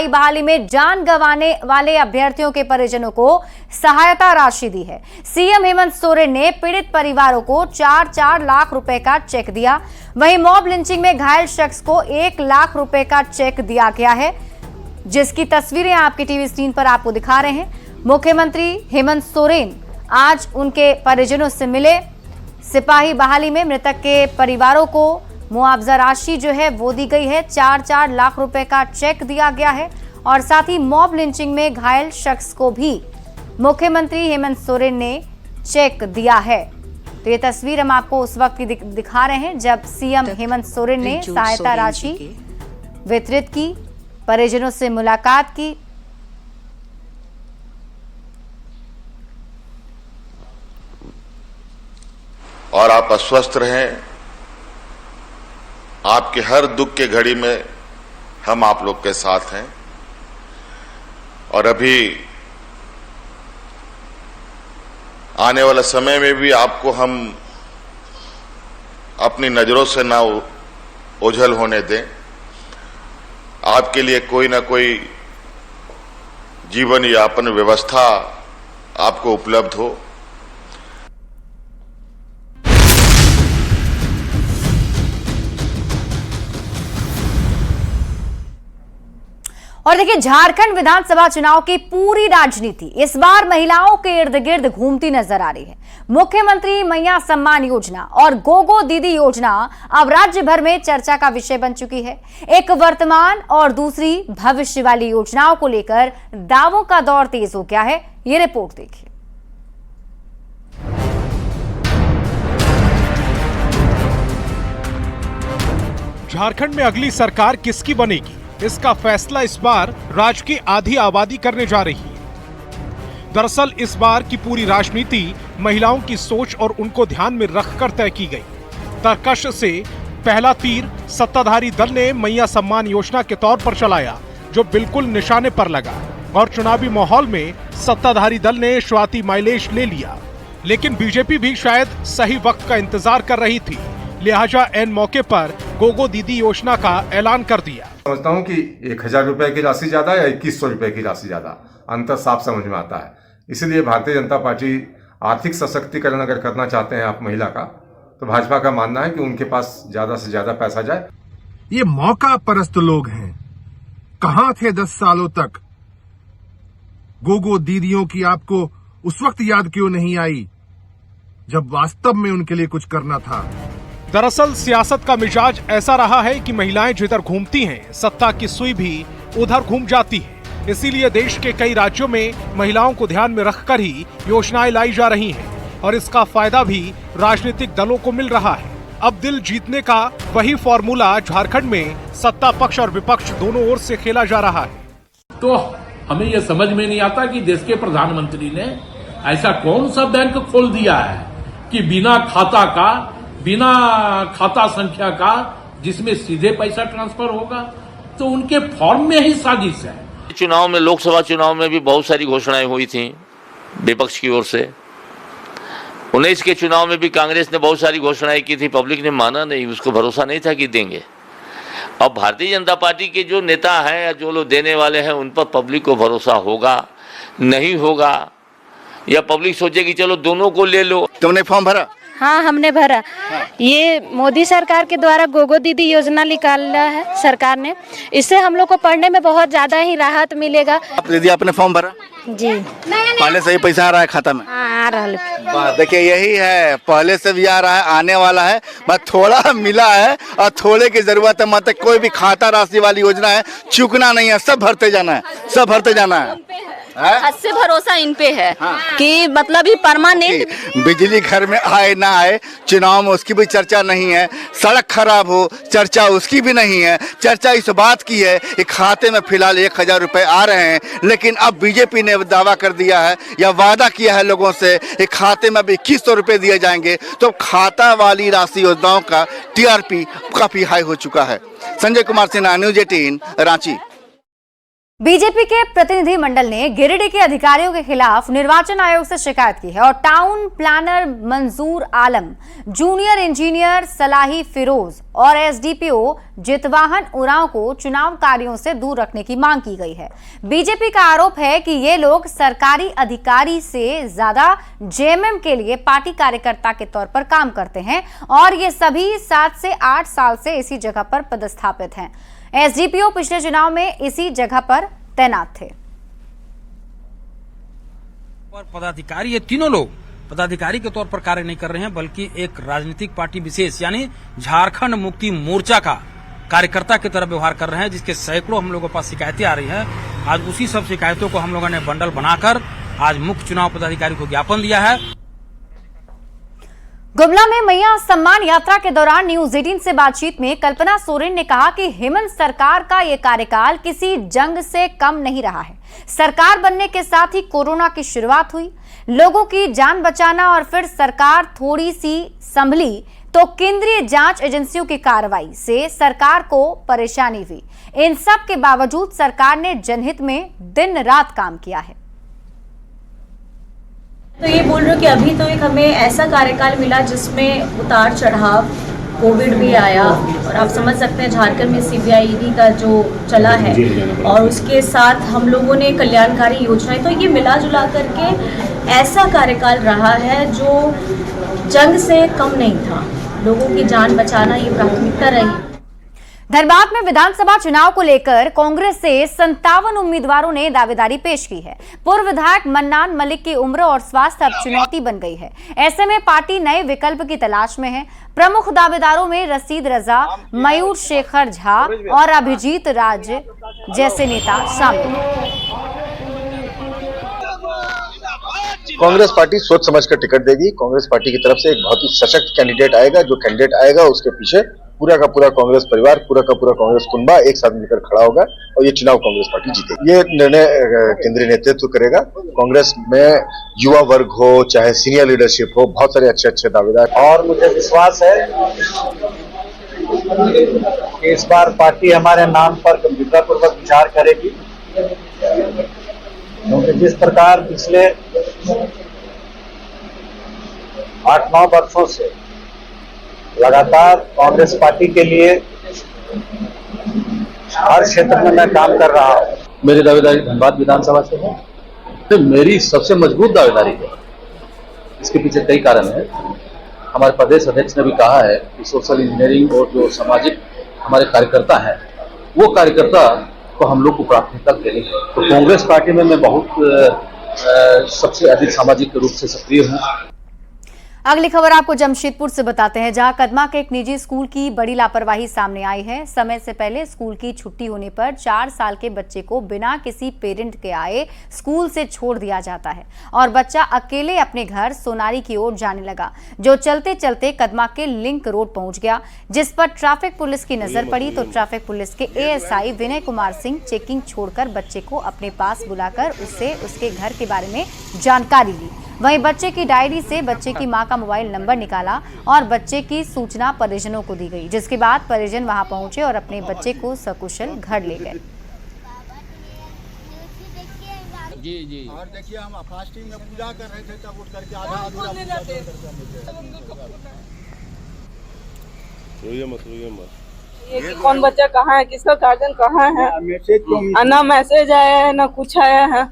सिपाही बहाली में जान गंवाने वाले अभ्यर्थियों के परिजनों को सहायता राशि दी है। सीएम हेमंत सोरेन ने पीड़ित परिवारों को 4-4 लाख रुपए का चेक दिया। वहीं मॉब लिंचिंग में घायल शख्स को 1 लाख रुपए का चेक दिया गया है, जिसकी तस्वीरें आपकी टीवी स्क्रीन पर आपको दिखा रहे हैं। मुख्यमंत्री हेमंत सोरेन आज उनके परिजनों से मिले। सिपाही बहाली में मृतक के परिवारों को मुआवजा राशि जो है वो दी गई है। 4-4 लाख रुपए का चेक दिया गया है और साथ ही मॉब लिंचिंग में घायल शख्स को भी मुख्यमंत्री हेमंत सोरेन ने चेक दिया है। तो ये तस्वीर हम आपको उस वक्त की दिखा रहे हैं जब सीएम हेमंत सोरेन ने सहायता राशि वितरित की, परिजनों से मुलाकात की। और आप अस्वस्थ रहें। आपके हर दुख के घड़ी में हम आप लोग के साथ हैं। और अभी आने वाला समय में भी आपको हम अपनी नजरों से ना ओझल होने दें। आपके लिए कोई ना कोई जीवन यापन व्यवस्था आपको उपलब्ध हो। और देखिए, झारखंड विधानसभा चुनाव की पूरी राजनीति इस बार महिलाओं के इर्द गिर्द घूमती नजर आ रही है। मुख्यमंत्री मैया सम्मान योजना और गोगो दीदी योजना अब राज्य भर में चर्चा का विषय बन चुकी है। एक वर्तमान और दूसरी भविष्य वाली योजनाओं को लेकर दावों का दौर तेज हो गया है। ये रिपोर्ट देखिए। झारखंड में अगली सरकार किसकी बनेगी, इसका फैसला इस बार राज्य की आधी आबादी करने जा रही है। दरअसल इस बार की पूरी राजनीति महिलाओं की सोच और उनको ध्यान में रखकर तय की गई। तरकश से पहला तीर सत्ताधारी दल ने मैया सम्मान योजना के तौर पर चलाया, जो बिल्कुल निशाने पर लगा और चुनावी माहौल में सत्ताधारी दल ने शुरुआती माइलेज ले लिया। लेकिन बीजेपी भी शायद सही वक्त का इंतजार कर रही थी, लिहाजा एन मौके पर गोगो दीदी योजना का ऐलान कर दिया। समझता हूँ कि 1000 रुपए की राशि ज्यादा या 2100 रुपए की राशि ज्यादा, अंतर साफ समझ में आता है। इसलिए भारतीय जनता पार्टी आर्थिक सशक्तिकरण अगर करना चाहते हैं आप महिला का, तो भाजपा का मानना है कि उनके पास ज्यादा से ज्यादा पैसा जाए। ये मौका परस्त लोग हैं। कहां थे 10 सालों तक? गोगो दीदियों की आपको उस वक्त याद क्यों नहीं आई जब वास्तव में उनके लिए कुछ करना था? दरअसल सियासत का मिजाज ऐसा रहा है कि महिलाएं जिधर घूमती हैं, सत्ता की सुई भी उधर घूम जाती है। इसीलिए देश के कई राज्यों में महिलाओं को ध्यान में रखकर ही योजनाएं लाई जा रही हैं और इसका फायदा भी राजनीतिक दलों को मिल रहा है। अब दिल जीतने का वही फॉर्मूला झारखंड में सत्ता पक्ष और विपक्ष दोनों ओर से खेला जा रहा है। तो हमें यह समझ में नहीं आता कि देश के प्रधानमंत्री ने ऐसा कौन सा बैंक खोल दिया है कि बिना खाता संख्या का जिसमें सीधे पैसा ट्रांसफर होगा, तो उनके फॉर्म में ही साजिश है। चुनाव में, लोकसभा चुनाव में भी बहुत सारी घोषणाएं हुई थी विपक्ष की ओर से। 19 के चुनाव में भी कांग्रेस ने बहुत सारी घोषणाएं की थी, पब्लिक ने माना नहीं, उसको भरोसा नहीं था कि देंगे। अब भारतीय जनता पार्टी के जो नेता हैं या जो लोग देने वाले हैं, उन पर पब्लिक को भरोसा होगा नहीं होगा, या पब्लिक सोचेगी चलो दोनों को ले लो। तुमने फॉर्म भरा? हाँ, हमने भरा। ये मोदी सरकार के द्वारा गोगो दीदी योजना निकाला है सरकार ने। इससे हम लोग को पढ़ने में बहुत ज्यादा ही राहत मिलेगा। दीदी आपने फॉर्म भरा? जी। पहले से ही पैसा आ रहा है खाता में? हाँ, आ रहा है। देखिए यही है, पहले से भी आ रहा है, आने वाला है, बस थोड़ा मिला है और थोड़े की जरूरत है। मतलब कोई भी खाता राशि वाली योजना है, चूकना नहीं है, सब भरते जाना है, सब भरते जाना है। हद से भरोसा इन पे है कि मतलब ही परमानेंट। बिजली घर में आए ना आए, चुनाव में उसकी भी चर्चा नहीं है। सड़क खराब हो, चर्चा उसकी भी नहीं है। चर्चा इस बात की है कि खाते में फिलहाल 1000 रुपए आ रहे हैं, लेकिन अब बीजेपी ने दावा कर दिया है या वादा किया है लोगों से कि खाते में अब 2100 रुपए दिए जाएंगे। तो खाता वाली राशि योजनाओं का TRP काफी हाई हो चुका है। संजय कुमार सिन्हा, न्यूज़ 18, रांची। बीजेपी के प्रतिनिधि मंडल ने गिरिडीह के अधिकारियों के खिलाफ निर्वाचन आयोग से शिकायत की है और टाउन प्लानर मंजूर आलम, जूनियर इंजीनियर सलाही फिरोज और एसडीपीओ जितवाहन उरांव को चुनाव कार्यों से दूर रखने की मांग की गई है। बीजेपी का आरोप है कि ये लोग सरकारी अधिकारी से ज्यादा जेएमएम के लिए पार्टी कार्यकर्ता के तौर पर काम करते हैं और ये सभी 7 से 8 साल से इसी जगह पर पदस्थापित हैं। एसडीपीओ पिछले चुनाव में इसी जगह पर तैनात थे। और पदाधिकारी, ये तीनों लोग पदाधिकारी के तौर पर कार्य नहीं कर रहे हैं, बल्कि एक राजनीतिक पार्टी विशेष यानी झारखंड मुक्ति मोर्चा का कार्यकर्ता की तरह व्यवहार कर रहे हैं, जिसके सैकड़ों हम लोगों के पास शिकायतें आ रही हैं। आज उसी सब शिकायतों को हम लोगों ने बंडल बनाकर आज मुख्य चुनाव पदाधिकारी को ज्ञापन दिया है। गुमला में मैया सम्मान यात्रा के दौरान न्यूज 18 से बातचीत में कल्पना सोरेन ने कहा कि हेमंत सरकार का ये कार्यकाल किसी जंग से कम नहीं रहा है। सरकार बनने के साथ ही कोरोना की शुरुआत हुई, लोगों की जान बचाना और फिर सरकार थोड़ी सी संभली तो केंद्रीय जांच एजेंसियों की कार्रवाई से सरकार को परेशानी हुई। इन सब के बावजूद सरकार ने जनहित में दिन रात काम किया है। तो ये बोल रहे हो कि अभी तो एक हमें ऐसा कार्यकाल मिला जिसमें उतार चढ़ाव, कोविड भी आया और आप समझ सकते हैं झारखंड में सीबीआईडी का जो चला है और उसके साथ हम लोगों ने कल्याणकारी योजनाएं, तो ये मिला जुला करके ऐसा कार्यकाल रहा है जो जंग से कम नहीं था। लोगों की जान बचाना ये प्राथमिकता रही। धनबाद में विधानसभा चुनाव को लेकर कांग्रेस से 57 उम्मीदवारों ने दावेदारी पेश की है। पूर्व विधायक मन्नान मलिक की उम्र और स्वास्थ्य अब चुनौती बन गई है। ऐसे में पार्टी नए विकल्प की तलाश में है। प्रमुख दावेदारों में रशीद रजा, मयूर शेखर झा और अभिजीत राज जैसे नेता शामिल हैं। कांग्रेस पार्टी सोच समझ कर टिकट देगी। कांग्रेस पार्टी की तरफ से एक बहुत ही सशक्त कैंडिडेट आएगा। जो कैंडिडेट आएगा उसके पीछे पूरा का पूरा कांग्रेस परिवार, पूरा का पूरा कांग्रेस कुनबा एक साथ मिलकर खड़ा होगा और ये चुनाव कांग्रेस पार्टी जीतेगी। ये निर्णय केंद्रीय नेतृत्व करेगा। कांग्रेस में युवा वर्ग हो चाहे सीनियर लीडरशिप हो, बहुत सारे अच्छे दावेदार, और मुझे विश्वास है कि इस बार पार्टी हमारे नाम पर गंभीरतापूर्वक विचार करेगी, क्योंकि जिस प्रकार पिछले 8-9 वर्षों से लगातार कांग्रेस पार्टी के लिए हर क्षेत्र में मैं काम कर रहा हूं। मेरी दावेदारी धनबाद विधानसभा से है, तो मेरी सबसे मजबूत दावेदारी है। इसके पीछे कई कारण है। हमारे प्रदेश अध्यक्ष ने भी कहा है कि सोशल इंजीनियरिंग और जो सामाजिक हमारे कार्यकर्ता हैं, वो कार्यकर्ता को हम लोग को प्राथमिकता देनी है। तो कांग्रेस पार्टी में मैं बहुत सबसे अधिक सामाजिक रूप से सक्रिय हूँ। अगली खबर आपको जमशेदपुर से बताते हैं, जहां कदमा के एक निजी स्कूल की बड़ी लापरवाही सामने आई है। समय से पहले स्कूल की छुट्टी होने पर 4 साल के बच्चे को बिना किसी पेरेंट के आए स्कूल से छोड़ दिया जाता है और बच्चा अकेले अपने घर सोनारी की ओर जाने लगा, जो चलते चलते कदमा के लिंक रोड पहुंच गया, जिस पर ट्रैफिक पुलिस की नजर पड़ी तो ट्रैफिक पुलिस के एएसआई विनय कुमार सिंह चेकिंग छोड़कर बच्चे को अपने पास बुलाकर उससे उसके घर के बारे में जानकारी ली। वहीं बच्चे की डायरी से बच्चे की मां का मोबाइल नंबर निकाला और बच्चे की सूचना परिजनों को दी गई, जिसके बाद परिजन वहां पहुंचे और अपने बच्चे को सकुशल घर ले गए। जी और देखिए हम फास्टिंग में पूजा कर रहे थे तब उठ करके आधा ये कौन बच्चा कहाँ है, किसका गार्जियन कहाँ है, ना मैसेज आया है ना कुछ आया है।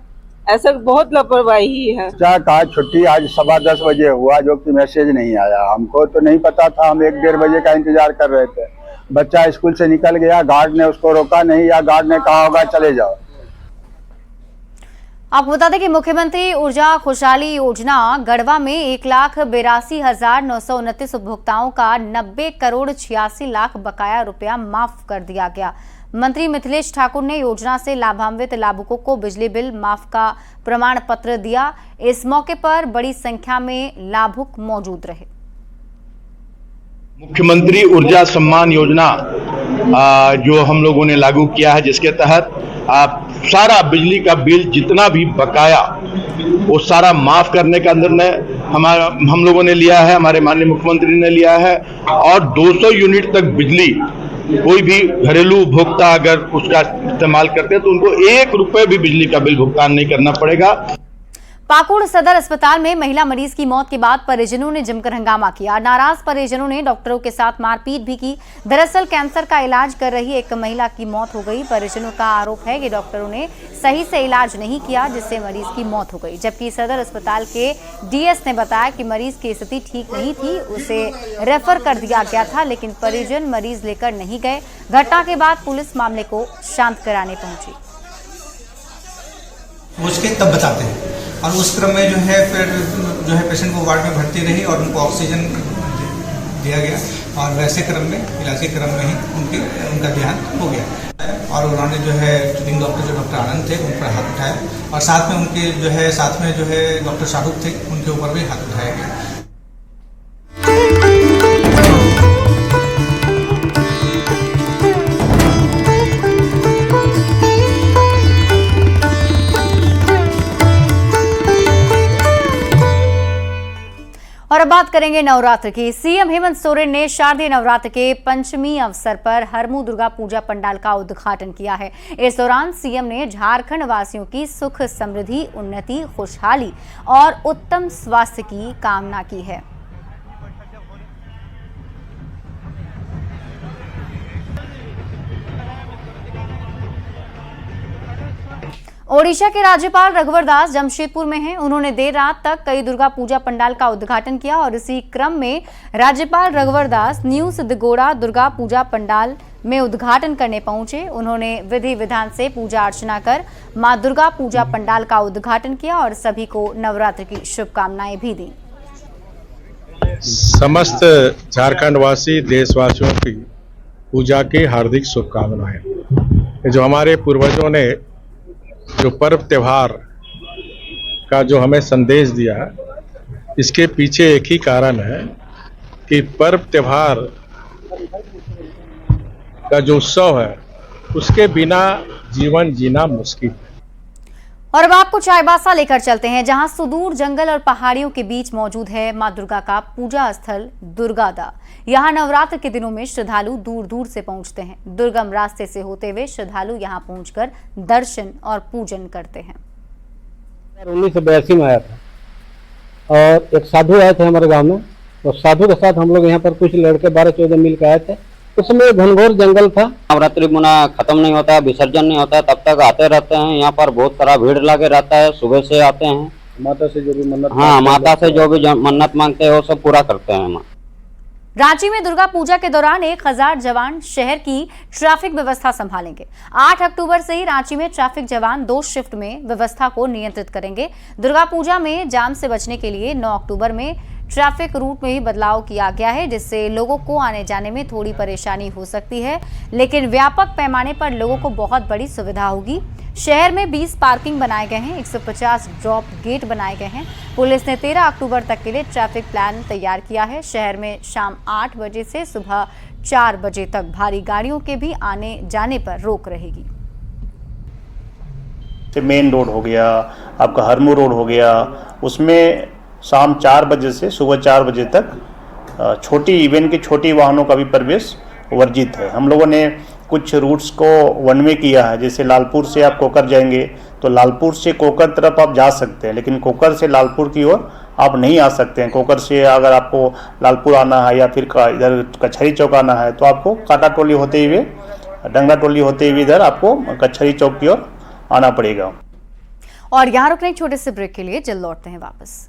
ऐसा बहुत लापरवाही है। क्या कहा छुट्टी आज 10:15 बजे हुआ, जो कि मैसेज नहीं आया। हमको तो नहीं पता था, हम 1-1.5 बजे का इंतजार कर रहे थे। बच्चा स्कूल से निकल गया, गार्ड ने उसको रोका नहीं या गार्ड ने कहा होगा चले जाओ। आपको बता दें कि मुख्यमंत्री ऊर्जा खुशहाली योजना गढ़वा में 1,82,929 उपभोक्ताओं का 90 करोड़ 86 लाख बकाया रुपया माफ कर दिया गया। मंत्री मिथिलेश ठाकुर ने योजना से लाभान्वित लाभुकों को बिजली बिल माफ का प्रमाण पत्र दिया। इस मौके पर बड़ी संख्या में लाभुक मौजूद रहे। मुख्यमंत्री ऊर्जा सम्मान योजना जो हम लोगों ने लागू किया है, जिसके तहत सारा बिजली का बिल जितना भी बकाया वो सारा माफ करने का निर्णय हम लोगों ने लिया है, हमारे माननीय मुख्यमंत्री ने लिया है और 200 यूनिट तक बिजली कोई भी घरेलू उपभोक्ता अगर उसका इस्तेमाल करते हैं तो उनको 1 रुपए भी बिजली का बिल भुगतान नहीं करना पड़ेगा। पाकुड़ सदर अस्पताल में महिला मरीज की मौत के बाद परिजनों ने जमकर हंगामा किया। नाराज परिजनों ने डॉक्टरों के साथ मारपीट भी की। दरअसल कैंसर का इलाज कर रही एक महिला की मौत हो गई। परिजनों का आरोप है कि डॉक्टरों ने सही से इलाज नहीं किया, जिससे मरीज की मौत हो गई। जबकि सदर अस्पताल के डीएस ने बताया कि मरीज की स्थिति ठीक नहीं थी, उसे रेफर कर दिया गया था, लेकिन परिजन मरीज लेकर नहीं गए। घटना के बाद पुलिस मामले को शांत कराने पहुंची। उसके तब बताते हैं और उस क्रम में जो है फिर जो है पेशेंट को वार्ड में भर्ती रही और उनको ऑक्सीजन दिया गया और वैसे क्रम में इलाज के क्रम में ही उनका देहांत हो गया। और उन्होंने जो है ट्रीटिंग डॉक्टर जो डॉक्टर आनंद थे उन पर हाथ उठाया और साथ में उनके जो है डॉक्टर शाहरुख थे उनके ऊपर भी हाथ उठाया गया। और अब बात करेंगे नवरात्र की। सीएम हेमंत सोरेन ने शारदीय नवरात्र के पंचमी अवसर पर हरमू दुर्गा पूजा पंडाल का उद्घाटन किया है। इस दौरान सीएम ने झारखंड वासियों की सुख समृद्धि, उन्नति, खुशहाली और उत्तम स्वास्थ्य की कामना की है। ओडिशा के राज्यपाल रघुवर दास जमशेदपुर में हैं। उन्होंने देर रात तक कई दुर्गा पूजा पंडाल का उद्घाटन किया और इसी क्रम में राज्यपाल रघुवर दास न्यू सिद्धगोड़ा दुर्गा पूजा पंडाल में उद्घाटन करने पहुंचे। उन्होंने विधि विधान से पूजा अर्चना कर मां दुर्गा पूजा पंडाल का उद्घाटन किया और सभी को नवरात्र की शुभकामनाएं भी दी। समस्त झारखंड वासी देशवासियों की पूजा की हार्दिक शुभकामनाएं। जो हमारे पूर्वजों ने जो पर्व त्योहार का जो हमें संदेश दिया, इसके पीछे एक ही कारण है कि पर्व त्योहार का जो उत्सव है उसके बिना जीवन जीना मुश्किल है। और अब आपको चाईबासा लेकर चलते हैं, जहां सुदूर जंगल और पहाड़ियों के बीच मौजूद है मां दुर्गा का पूजा स्थल दुर्गादा। यहां नवरात्र के दिनों में श्रद्धालु दूर दूर से पहुंचते हैं। दुर्गम रास्ते से होते हुए श्रद्धालु यहां पहुंचकर दर्शन और पूजन करते हैं। 1982 में आया था और एक साधु आए थे हमारे गांव में, तो साधु के साथ हम लोग यहाँ पर कुछ लड़के 12-14 मिल के आए थे। उस समय घनघोर जंगल था। नवरात्रि मुना खत्म नहीं होता है, विसर्जन नहीं होता है, तब तक आते रहते हैं। यहाँ पर बहुत सारा भीड़ लगे रहता है, सुबह से आते हैं। माता से जो भी मन्नत माता से जो भी मन्नत मांगते हैं वो सब पूरा करते हैं। रांची में दुर्गा पूजा के दौरान 1000 जवान शहर की ट्रैफिक व्यवस्था संभालेंगे। 8 अक्टूबर से ही रांची में ट्रैफिक जवान 2 शिफ्ट में व्यवस्था को नियंत्रित करेंगे। दुर्गा पूजा में जाम से बचने के लिए 9 अक्टूबर में ट्रैफिक रूट में भी बदलाव किया गया है, जिससे लोगों को आने जाने में थोड़ी परेशानी हो सकती है, लेकिन व्यापक पैमाने पर लोगों को बहुत बड़ी सुविधा होगी। शहर में 20 पार्किंग बनाए गए हैं, 150 ड्रॉप गेट बनाए गए हैं। पुलिस ने 13 अक्टूबर तक के लिए ट्रैफिक प्लान तैयार किया है। शहर में शाम 8 बजे से सुबह 4 बजे तक भारी गाड़ियों के भी आने जाने पर रोक रहेगी। मेन रोड हो गया, आपका हरमू रोड हो गया, उसमें शाम 4 बजे से सुबह 4 बजे तक छोटी इवेंट की छोटी वाहनों का भी प्रवेश वर्जित है। हम लोगों ने कुछ रूट्स को वन वे किया है। जैसे लालपुर से आप कोकर जाएंगे तो लालपुर से कोकर तरफ आप जा सकते हैं, लेकिन कोकर से लालपुर की ओर आप नहीं आ सकते हैं। कोकर से अगर आपको लालपुर आना है या फिर इधर कचहरी चौक आना है तो आपको काटा टोली होते हुए, डंगरा टोली होते हुए इधर आपको कचहरी चौक की ओर आना पड़ेगा। और यहाँ रुकने एक छोटे से ब्रेक के लिए जल्द लौटते हैं वापस।